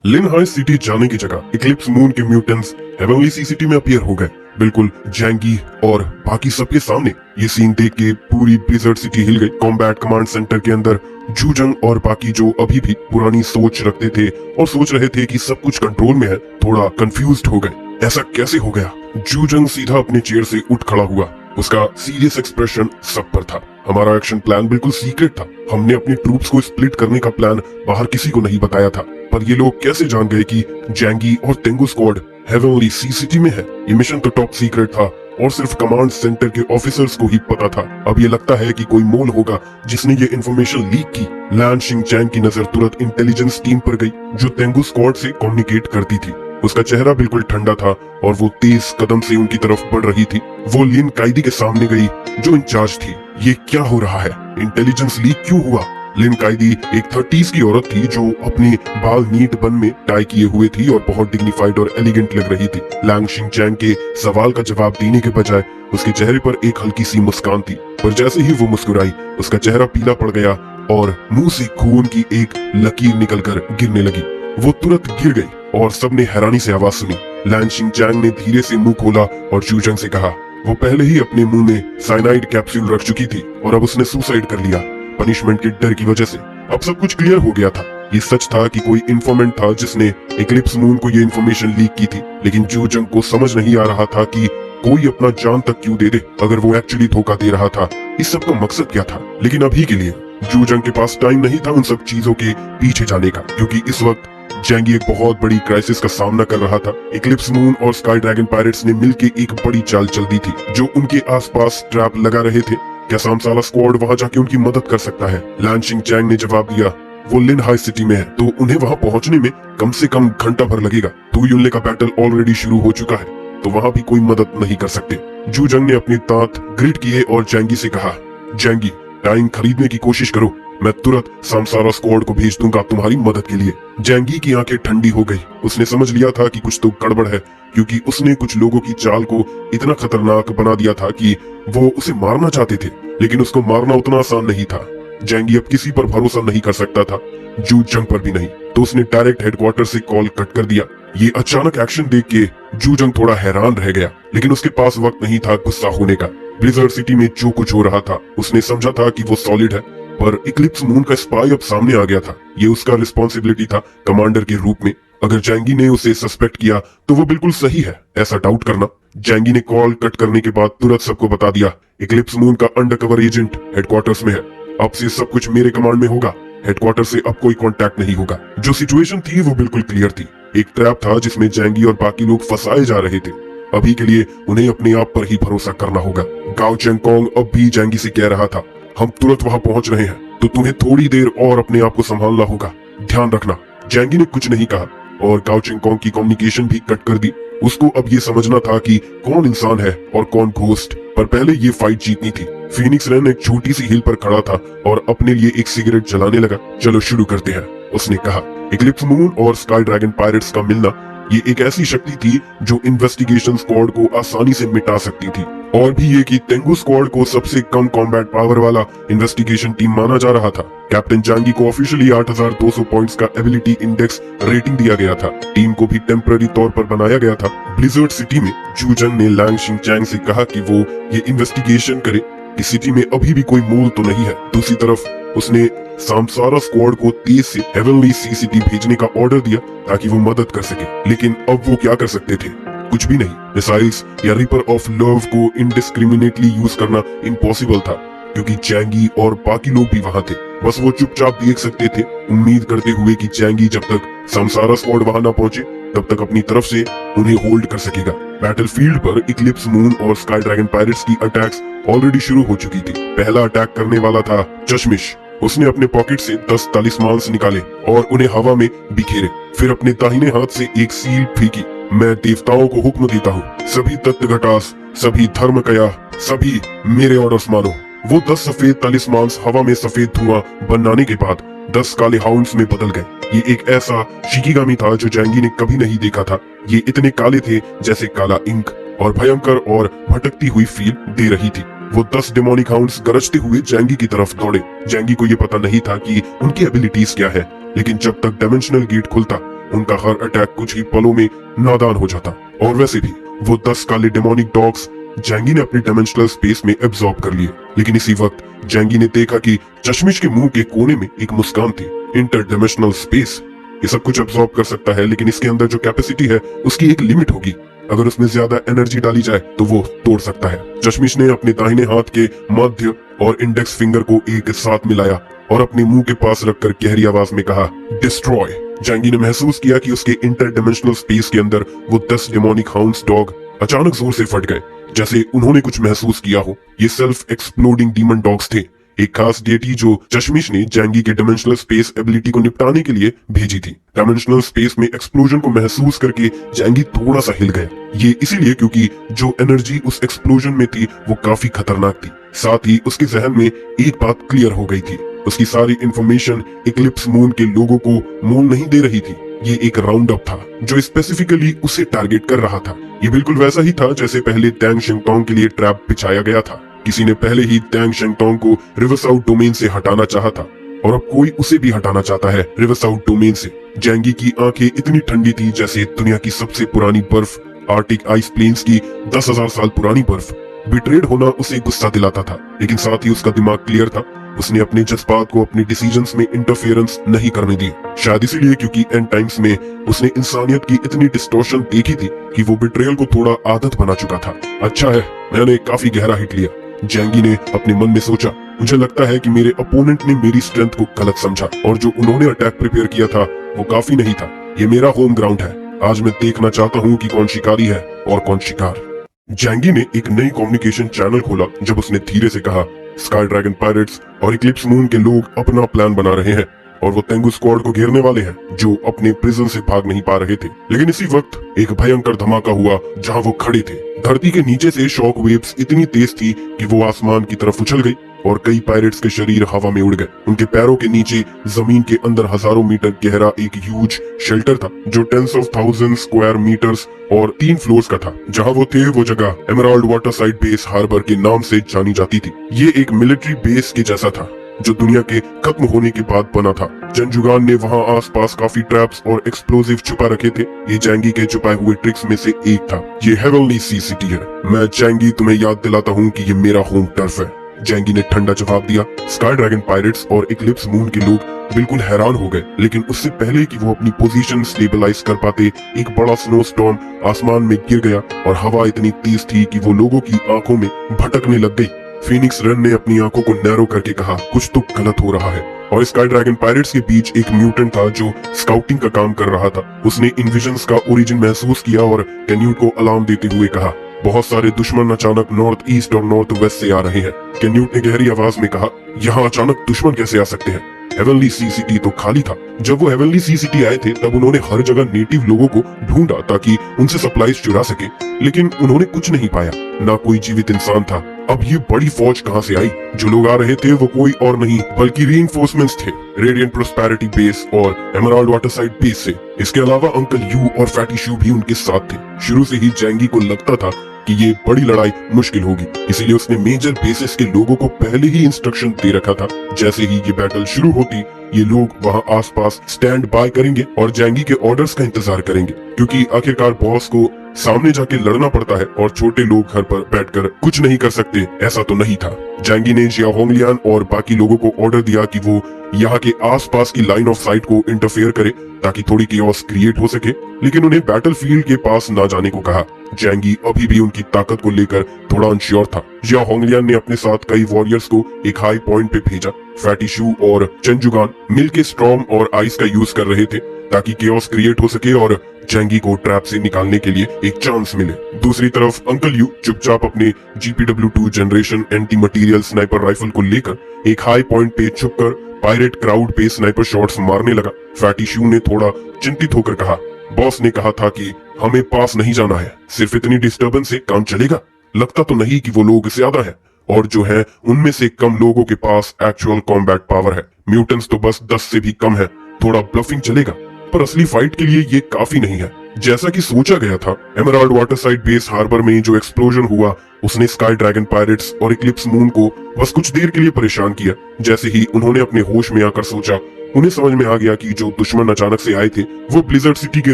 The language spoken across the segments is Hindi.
लिन हाई सिटी जाने की जगह इक्लिप्स मून के म्यूटेंट्स हेवनली सी सिटी में अपीयर हो गए, बिल्कुल जैंगी और बाकी सबके सामने। ये सीन देख के पूरी ब्लिज़र्ड सिटी हिल गई। कॉम्बैट कमांड सेंटर के अंदर जूजंग और बाकी जो अभी भी पुरानी सोच रखते थे और सोच रहे थे कि सब कुछ कंट्रोल में है, थोड़ा कंफ्यूज्ड हो गए। ऐसा कैसे हो गया? जूजंग सीधा अपने चेयर से उठ खड़ा हुआ। उसका सीरियस एक्सप्रेशन सब पर था। हमारा एक्शन प्लान बिल्कुल सीक्रेट था। हमने अपनी ट्रूप्स को स्प्लिट करने का प्लान बाहर किसी को नहीं बताया था, पर ये लोग कैसे जान गए कि जैंगी और तेंगु स्क्वाड हेवनली सी सिटी में है? ये मिशन तो टॉप सीक्रेट था और सिर्फ कमांड सेंटर के ऑफिसर्स को ही पता था। अब ये लगता है कि कोई मोल होगा जिसने ये इन्फॉर्मेशन लीक की। लैन शिंगचैंग की नजर तुरंत इंटेलिजेंस टीम पर गई जो तेंगु स्क्वाड से कम्युनिकेट करती थी। उसका चेहरा बिल्कुल ठंडा था और वो तेज कदम से उनकी तरफ बढ़ रही थी। वो लिन काइदी के सामने गई जो इंचार्ज थी। ये क्या हो रहा है? इंटेलिजेंस लीक क्यों हुआ? लिन काइदी एक 30s की औरत थी जो अपने बाल नीट बन में टाई किए हुए थी और बहुत डिग्निफाइड और एलिगेंट लग रही थी। लैंग शिंगचैंग के सवाल का जवाब देने के बजाय उसके चेहरे पर एक हल्की सी मुस्कान थी, पर जैसे ही वो मुस्कुराई उसका चेहरा पीला पड़ गया और मुंह से खून की एक लकीर निकलकर गिरने लगी। वो तुरंत गिर गई और सबने हैरानी से आवाज सुनी। लैन शिंगचैंग ने धीरे से मुंह खोला और जूजंग से कहा। वो पहले ही अपने मुंह में साइनाइड कैप्सूल रख चुकी थी और अब उसने सुसाइड कर लिया, पनिशमेंट के डर की वजह से। अब सब कुछ क्लियर हो गया था। ये सच था कि कोई इन्फॉर्मेंट था जिसने इक्लिप्स मून को ये इन्फॉर्मेशन लीक की थी, लेकिन जूजंग को समझ नहीं आ रहा था कि कोई अपना जान तक क्यों दे दे अगर वो एक्चुअली धोखा दे रहा था। इस सब का मकसद क्या था? लेकिन अभी के लिए जूजंग के पास टाइम नहीं था उन सब चीजों के पीछे जाने का, क्योंकि इस वक्त जैंगी एक बहुत बड़ी क्राइसिस का सामना कर रहा था। इक्लिप्स मून और स्काई ड्रैगन पायरेट्स ने मिलकर एक बड़ी चाल चल दी थी जो उनके आसपास ट्रैप लगा रहे थे। क्या सामसाला स्क्वाड वहां जाके उनकी मदद कर सकता है? लैन शिंगचैंग ने जवाब दिया, वो लिन हाई सिटी में है तो उन्हें वहां पहुंचने में कम से कम घंटा भर लगेगा। तू युनले का बैटल ऑलरेडी शुरू हो चुका है तो वहां भी कोई मदद नहीं कर सकते। जूजंग ने अपने दांत ग्रिट किए और जैंगी से कहा, जैंगी टाइम खरीदने की कोशिश करो, मैं तुरंत सामसारा स्क्वाड को भेज दूंगा तुम्हारी मदद के लिए। जैंगी की आंखें ठंडी हो गई। उसने समझ लिया था कि कुछ तो गड़बड़ है, क्योंकि उसने कुछ लोगों की चाल को इतना खतरनाक बना दिया था कि वो उसे मारना चाहते थे, लेकिन उसको मारना उतना आसान नहीं था। जैंगी अब किसी पर भरोसा नहीं कर सकता था, जूजंग पर भी नहीं, तो उसने डायरेक्ट हेडक्वार्टर से कॉल कट कर दिया। ये अचानक एक्शन देख के जूजंग थोड़ा हैरान रह गया, लेकिन उसके पास वक्त नहीं था गुस्सा होने का। ब्लिज़र्ड सिटी में जो कुछ हो रहा था उसने समझा था कि वो सॉलिड है, पर इक्लिप्स मून का स्पाई अब सामने आ गया था। ये उसका रिस्पॉन्सिबिलिटी था कमांडर के रूप में। अगर जैंगी ने उसे सस्पेक्ट किया तो वो बिल्कुल सही है ऐसा डाउट करना। जैंगी ने कॉल कट करने के बाद तुरंत सबको बता दिया, इक्लिप्स मून का अंडरकवर एजेंट हेडक्वार्टर्स में है। अब से सब कुछ मेरे कमांड में होगा। हेडक्वार्टर से अब कोई कांटेक्ट नहीं होगा। जो सिचुएशन थी वो बिल्कुल क्लियर थी। एक ट्रैप था जिसमें जैंगी और बाकी लोग फंसाए जा रहे थे। अभी के लिए उन्हें अपने आप पर ही भरोसा करना होगा। गाओ चेंगकोंग अब भी जैंगी से कह रहा था, हम तुरंत वहां पहुंच रहे हैं तो तुम्हें थोड़ी देर और अपने आप को संभालना होगा, ध्यान रखना। जैंगी ने कुछ नहीं कहा और गाओ चेंगकोंग की कम्युनिकेशन भी कट कर दी। उसको अब ये समझना था कि कौन इंसान है और कौन घोस्ट, पर पहले ये फाइट जीतनी थी। फीनिक्स रैन एक छोटी सी हिल पर खड़ा था और अपने लिए एक सिगरेट जलाने लगा। चलो शुरू करते हैं, उसने कहा। इक्लिप्स मून और स्काई ड्रैगन पायरेट्स का मिलना ये एक ऐसी शक्ति थी जो इन्वेस्टिगेशन स्क्वाड को आसानी से मिटा सकती थी। और भी ये कि तेंगु स्क्वाड को सबसे कम कॉम्बैट पावर वाला इन्वेस्टिगेशन टीम माना जा रहा था। कैप्टन जैंगी को ऑफिशियली 8200 पॉइंट्स का एबिलिटी इंडेक्स रेटिंग दिया गया था। टीम को भी टेम्पररी तौर पर बनाया गया था। ब्लिज़र्ड सिटी में जूजंग ने लैंग शिंगचैंग से कहा कि वो ये इन्वेस्टिगेशन करे। इस सिटी में अभी भी कोई मोल तो नहीं है। दूसरी तरफ उसने सामसारा स्क्वाड को तेज से हेवनली सी सिटी भेजने का ऑर्डर दिया ताकि वो मदद कर सके। लेकिन अब वो क्या कर सकते थे? कुछ भी नहीं। मिसाइल्स या रिपर ऑफ लव को इनडिस्क्रिमिनेटली यूज करना इम्पॉसिबल था, क्योंकि जैंगी और बाकी लोग भी वहां थे। बस वो चुपचाप देख सकते थे, उम्मीद करते हुए कि जैंगी जब तक सामसारा स्क्वाड वहां ना पहुंचे तब तक अपनी तरफ से उन्हें होल्ड कर सकेगा। बैटलफील्ड पर इक्लिप्स मून और स्काई ड्रैगन पायरेट्स की अटैक्स ऑलरेडी शुरू हो चुकी थी। पहला अटैक करने वाला था चश्मिश। उसने अपने पॉकेट से 10 तालिस्मान्स निकाले और उन्हें हवा में बिखेरे। फिर अपने दाहिने हाथ से एक सील फेंकी। मैं देवताओं को हुक्म देता हूँ, सभी तत्वघटास, सभी धर्मकया, सभी मेरे ऑर्डर्स मानो। वो 10 सफेद तालिस्मान्स हवा में सफेद धुआं बनाने के बाद 10 काले हाउंड्स में बदल गए। ये एक ऐसा शिकिगामी था जो जैंगी ने कभी नहीं देखा था। ये इतने काले थे जैसे काला इंक और भयंकर और भटकती हुई फील दे रही थी। वो 10 डेमोनिक हाउंड्स गरजते हुए जैंगी की तरफ दौड़े। जैंगी को ये पता नहीं था कि उनकी एबिलिटीज क्या है, लेकिन जब तक डायमेंशनल गेट खुलता उनका हर अटैक कुछ ही पलों में नादान हो जाता। और वैसे भी वो 10 काले डेमोनिक डॉग्स जैंगी ने अपने डायमेंशनल स्पेस में एब्जॉर्ब कर लिए। लेकिन इसी वक्त जैंगी ने देखा कि चश्मिश के मुंह के कोने में एक मुस्कान थी। इंटरडायमेंशनल स्पेस ये सब कुछ एब्जॉर्ब कर सकता है, लेकिन इसके अंदर जो कैपेसिटी है उसकी एक लिमिट होगी। अगर उसमें ज्यादा एनर्जी डाली जाए तो वो तोड़ सकता है। चश्मिश ने अपने दाहिने हाथ के मध्य और इंडेक्स फिंगर को एक साथ मिलाया और अपने मुंह के पास रखकर गहरी आवाज में कहा, डिस्ट्रॉय। जैंगी ने महसूस किया कि उसके इंटरडायमेंशनल स्पेस के अंदर वो 10 डेमोनिक हाउंड्स डॉग अचानक जोर से फट गए, जैसे उन्होंने कुछ महसूस किया हो। ये सेल्फ एक्सप्लोडिंग डीमन डॉग्स थे, एक खास डेटी जो चश्मिश ने जैंगी के डायमेंशनल स्पेस एबिलिटी को निपटाने के लिए भेजी थी। डायमेंशनल स्पेस में एक्सप्लोजन को महसूस करके जैंगी थोड़ा सा हिल गया। ये इसीलिए क्योंकि जो एनर्जी उस एक्सप्लोजन में थी वो काफी खतरनाक थी। साथ ही उसके जहन में एक बात क्लियर हो गई थी, उसकी सारी इंफॉर्मेशन इक्लिप्स मून के लोगों को मोल नहीं दे रही थी। ये एक राउंड अप था जो स्पेसिफिकली उसे टारगेट कर रहा था। ये बिल्कुल वैसा ही था जैसे पहले टैंग शिंगटोंग के लिए ट्रैप बिछाया गया था। किसी ने पहले ही टैंग शिंगटोंग को रिवर साउथ डोमेन से हटाना चाहा था और अब कोई उसे भी हटाना चाहता है रिवर साउथ डोमेन से। जैंगी की आंखें इतनी ठंडी थी जैसे दुनिया की सबसे पुरानी बर्फ, आर्टिक आइस प्लेन्स की 10,000 साल पुरानी बर्फ। बिट्रेड होना उसे गुस्सा दिलाता था, लेकिन साथ ही उसका दिमाग क्लियर था। उसने अपने जज्बात को अपने डिसीजंस में इंटरफेरेंस नहीं करने दी। शायद इसीलिए क्योंकि एंड टाइम्स में उसने इंसानियत की इतनी डिस्टॉर्शन देखी थी कि वो बिट्रेयल को थोड़ा आदत बना चुका था। अच्छा है, मैंने काफी गहरा हिट लिया, जैंगी ने अपने मन में सोचा। मुझे लगता है कि मेरे अपोनेंट ने मेरी स्ट्रेंथ को गलत समझा और जो उन्होंने अटैक प्रिपेयर किया था वो काफी नहीं था। ये मेरा होम ग्राउंड है। आज मैं देखना चाहता हूँ कि कौन शिकारी है और कौन शिकार। जैंगी ने एक नई कम्युनिकेशन चैनल खोला जब उसने धीरे से कहा, स्काई ड्रैगन पायरेट्स और इक्लिप्स मून के लोग अपना प्लान बना रहे हैं और वो तेंगु स्क्वाड को घेरने वाले हैं जो अपने प्रिजन से भाग नहीं पा रहे थे। लेकिन इसी वक्त एक भयंकर धमाका हुआ जहां वो खड़े थे। धरती के नीचे से शॉक वेव्स इतनी तेज थी कि वो आसमान की तरफ उछल गई और कई पायरेट्स के शरीर हवा में उड़ गए। उनके पैरों के नीचे जमीन के अंदर हजारों मीटर गहरा एक ह्यूज शेल्टर था जो 10,000 स्क्वायर मीटर्स और 3 फ्लोर्स का था। जहां वो थे वो जगह एमराल्ड वाटरसाइड बेस हार्बर के नाम से जानी जाती थी। ये एक मिलिट्री बेस के जैसा था जो दुनिया के खत्म होने के बाद बना था। जंजुगान ने वहां आसपास काफी ट्रैप्स और एक्सप्लोजिव छुपा रखे थे। ये जैंगी के छुपाए हुए ट्रिक्स में से एक था। ये हेवनली सी सिटी है। मैं जैंगी तुम्हें याद दिलाता हूँ कि ये मेरा होम टर्फ है, जैंगी ने ठंडा जवाब दिया। स्काई ड्रैगन पायरेट्स और इक्लिप्स मून के लोग बिल्कुल हैरान हो गए, लेकिन उससे पहले कि वो अपनी पोजीशन स्टेबलाइज कर पाते, एक बड़ा स्नो स्टॉर्म आसमान में गिर गया और हवा इतनी तेज थी कि वो लोगों की आंखों में भटकने लग गई। फीनिक्स रन ने अपनी आंखों को नैरो करके कहा, कुछ तो गलत हो रहा है। और स्काई ड्रैगन पायरेट्स के बीच एक म्यूटेंट था जो स्काउटिंग का काम कर रहा था। उसने इन विजन्स का ओरिजिन महसूस किया और कैन्यूट को अलार्म देते हुए कहा, बहुत सारे दुश्मन अचानक नॉर्थ ईस्ट और नॉर्थ वेस्ट से आ रहे हैं। कैन्यूट ने गहरी आवाज में कहा, यहाँ अचानक दुश्मन कैसे आ सकते हैं? हेवनली सी सिटी तो खाली था। जब वो हेवनली सी सिटी आए थे तब उन्होंने हर जगह नेटिव लोगों को ढूंढा ताकि उनसे सप्लाईज चुरा सके, लेकिन उन्होंने कुछ नहीं पाया, ना कोई जीवित इंसान था। अब ये बड़ी फौज कहाँ से आई? जो लोग आ रहे थे वो कोई और नहीं बल्कि रीइंफोर्समेंट्स थे, रेडिएंट प्रोस्पेरिटी बेस और एमराल्ड वाटरसाइड बेस से। इसके अलावा अंकल यू और फैटी शू भी उनके साथ थे। शुरू से ही जैंगी को लगता था कि ये बड़ी लड़ाई मुश्किल होगी, इसीलिए उसने मेजर बेसिस के लोगों को पहले ही इंस्ट्रक्शन दे रखा था। जैसे ही ये बैटल शुरू होती, ये लोग वहां आसपास स्टैंड बाय करेंगे और जैंगी के ऑर्डर्स का इंतजार करेंगे, क्योंकि आखिरकार बॉस को सामने जाके लड़ना पड़ता है और छोटे लोग घर पर बैठकर कुछ नहीं कर सकते, ऐसा तो नहीं था। जैंगी ने जिया होंगलियान और बाकी लोगों को ऑर्डर दिया कि वो यहाँ के आसपास की लाइन ऑफ साइट को इंटरफेयर करे ताकि थोड़ी केओस क्रिएट हो सके, लेकिन उन्हें बैटलफील्ड के पास ना जाने को कहा। जैंगी अभी भी उनकी ताकत को लेकर थोड़ा अनश्योर था। जिया होंगलियान ने अपने साथ कई वॉरियर्स को एक हाई पॉइंट पे भेजा। फैटी शू और चंजुगान मिलके स्टॉर्म और आइस का यूज कर रहे थे ताकि केओस क्रिएट हो सके और जैंगी को ट्रैप से निकालने के लिए एक चांस मिले। दूसरी तरफ अंकल यू चुपचाप अपने GPW2 generation anti material sniper rifle को लेकर एक हाई पॉइंट पे छुपकर पायरेट क्राउड पे स्नाइपर शॉट्स मारने लगा। फैटी शू ने थोड़ा चिंतित होकर कहा, बॉस ने कहा था कि हमें पास नहीं जाना है, सिर्फ इतनी डिस्टर्बेंस से काम चलेगा? लगता तो नहीं कि वो लोग ज्यादा है, और जो है उनमें से कम लोगों के पास एक्चुअल कॉम्बैट पावर है। म्यूटेंट्स तो बस 10 से भी कम है, थोड़ा ब्लफिंग चलेगा, पर असली फाइट के लिए ये काफी नहीं है। जैसा कि सोचा गया था, एमराल्ड वाटरसाइड बेस हार्बर में जो एक्सप्लोजन हुआ उसने स्काई ड्रैगन पायरेट्स और इक्लिप्स मून को बस कुछ देर के लिए परेशान किया। जैसे ही उन्होंने अपने होश में आकर सोचा, उन्हें समझ में आ गया कि जो दुश्मन अचानक से आए थे वो ब्लिजर्ड सिटी के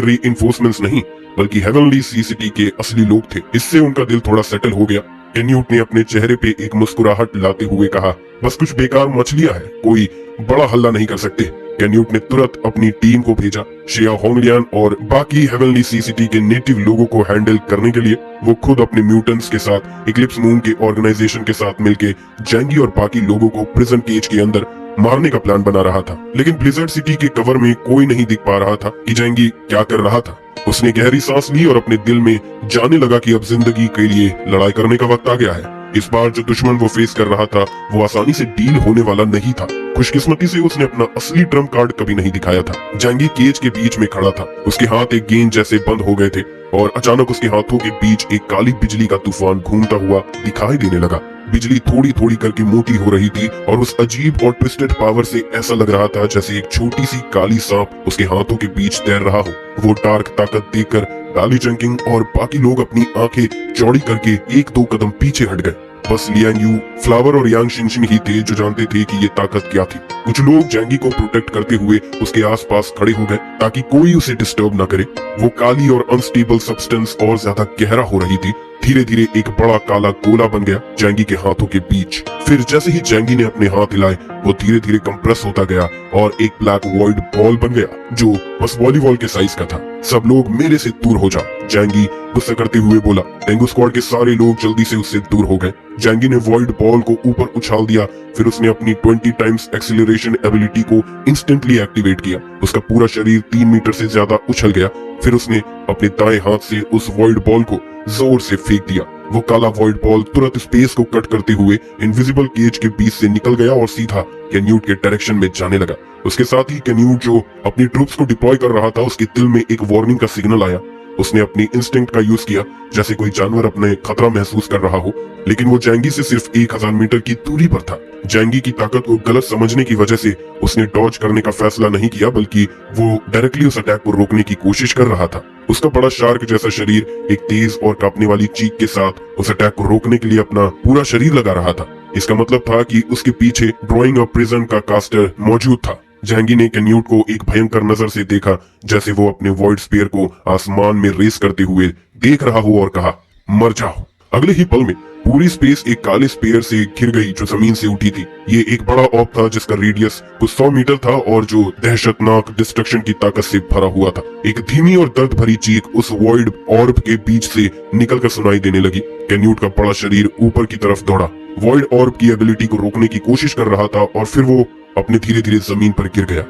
रीइंफोर्समेंट्स नहीं बल्कि हेवनली सी सिटी के असली लोग थे। इससे उनका दिल थोड़ा सेटल हो गया। कैन्यूट ने अपने चेहरे पे एक मुस्कुराहट लाते हुए कहा, बस कुछ बेकार मछलियां हैं, कोई बड़ा हल्ला नहीं कर सकते। कैन्यूट ने तुरंत अपनी टीम को भेजा। शिया होंगलियान और बाकी हेवनली सी सिटी के नेटिव लोगों को हैंडल करने के लिए वो खुद अपने म्यूटेंट्स के साथ इक्लिप्स मून के ऑर्गेनाइजेशन के साथ मिलके जैंगी और बाकी लोगों को प्रिजन केज के अंदर मारने का प्लान बना रहा था। लेकिन ब्लिजर्ड सिटी के कवर में कोई नहीं दिख पा रहा था कि जैंगी क्या कर रहा था। उसने गहरी सांस ली और अपने दिल में जाने लगा कि अब जिंदगी के लिए लड़ाई करने का वक्त आ गया है। इस बार जो दुश्मन वो फेस कर रहा था वो आसानी से डील होने वाला नहीं था। खुशकिस्मती से उसने अपना असली ट्रम्प कार्ड कभी नहीं दिखाया था। जैंगी केज के बीच में खड़ा था। उसके हाथ एक गेंद जैसे बंद हो गए थे और अचानक उसके हाथों के बीच एक काली बिजली का तूफान घूमता हुआ दिखाई देने लगा। बिजली थोड़ी थोड़ी करके मोटी हो रही थी और उस अजीब और ट्विस्टेड पावर से ऐसा लग रहा था जैसे एक छोटी सी काली सांप उसके हाथों के बीच तैर रहा हो। वो डार्क ताकत देखकर डाली चंकिंग और बाकी लोग अपनी आंखें चौड़ी करके एक दो कदम पीछे हट गए। बस लियांग यू, फ्लावर और यांग शिनशिन ही थे जो जानते थे कि ये ताकत क्या थी। कुछ लोग जैंगी को प्रोटेक्ट करते हुए उसके आसपास खड़े हो गए ताकि कोई उसे डिस्टर्ब ना करे। वो काली और अनस्टेबल सब्सटेंस और ज्यादा गहरा हो रही थी। धीरे धीरे एक बड़ा काला गोला बन गया जैंगी के हाथों के बीच। फिर जैसे ही जैंगी ने अपने हाथ हिलाए वो धीरे धीरे कंप्रेस होता गया और एक ब्लैक वॉइड बॉल बन गया जो बस वॉलीबॉल के साइज का था। सब लोग मेरे से दूर हो जाओ, जैंगी गुस्सा करते हुए बोला। टेंगू स्क्वाड के सारे लोग जल्दी से उससे दूर हो गए। जैंगी ने वॉइड बॉल को ऊपर उछाल दिया। फिर उसने अपनी 20 टाइम्स एक्सीलरेशन एबिलिटी को इंस्टेंटली एक्टिवेट किया। उसका पूरा शरीर 3 मीटर से ज्यादा उछल गया। फिर उसने अपने दाएं हाथ से उस वॉइड बॉल को जोर से फेंक दिया। वो काला वॉइड बॉल तुरंत स्पेस को कट करते हुए इनविजिबल केज के बीच से निकल गया और सीधा कैन्यूट के डायरेक्शन में जाने लगा। उसके साथ ही कैन्यूट जो अपनी ट्रूप्स को डिप्लॉय कर रहा था उसके दिल में एक वार्निंग का सिग्नल आया। उसने अपनी इंस्टिंक्ट का यूज किया जैसे कोई जानवर अपने खतरा महसूस कर रहा हो, लेकिन वो जैंगी से सिर्फ 1000 मीटर की दूरी पर था। जैंगी की ताकत को गलत समझने की वजह से उसने डॉज करने का फैसला नहीं किया बल्कि वो डायरेक्टली उस अटैक को रोकने की कोशिश कर रहा था। उसका बड़ा शार्क जैसा शरीर एक तेज और कांपने वाली चीख के साथ उस अटैक को रोकने के लिए अपना पूरा शरीर लगा रहा था। इसका मतलब था कि उसके पीछे ड्रॉइंग ऑफ प्रिजन का कास्टर मौजूद था। जैंगी ने कैन्यूट को एक भयंकर नजर से देखा जैसे वो अपने वॉइड स्पीयर को आसमान में रेस करते हुए देख रहा हो और कहा, मर जाओ। अगले ही पल में पूरी स्पेस एक काले स्पीयर से घिर गई जो जमीन से उठी थी। ये एक बड़ा ऑर्ब था जिसका रेडियस कुछ 100 मीटर था और जो दहशतनाक डिस्ट्रक्शन की ताकत से भरा हुआ था। एक धीमी और दर्द भरी चीख उस वॉइड ऑर्ब के बीच से निकलकर सुनाई देने लगी। कैन्यूट का बड़ा शरीर ऊपर की तरफ दौड़ा। वॉइड ऑर्ब की एबिलिटी को रोकने की कोशिश कर रहा था और फिर वो अपने धीरे धीरे जमीन पर गिर गया।